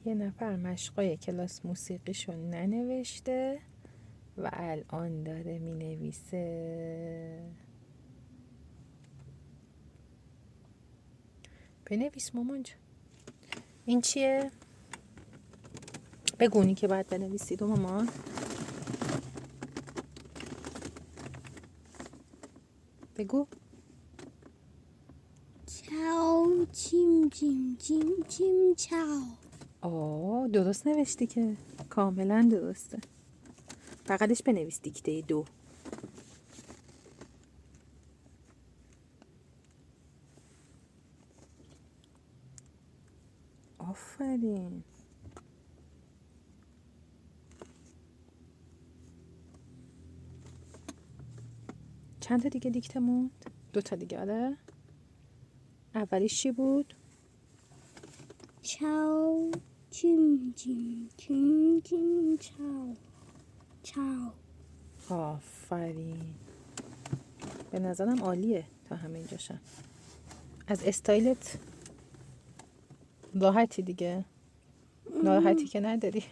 یه نفر مشقای کلاس موسیقیشو ننوشته و الان داره مینویسه. بنویس مامان جان. این چیه؟ بگونی که باید بنویسید مامان. بگو. چاو چیم چیم چیم چیم چاو. درست نوشتی که، کاملا درسته. بغلش بنویس دیکته 2. آفرین. چند تا دیگه دیکته موند؟ 2 تا دیگه. آره. اولیش چی بود؟ چاو چیم چیم چیم چیم چاو چاو. آفرین. به نظرم عالیه تا همه اینجاشم. از استایلت راحتی دیگه؟ ناراحتی که نداری؟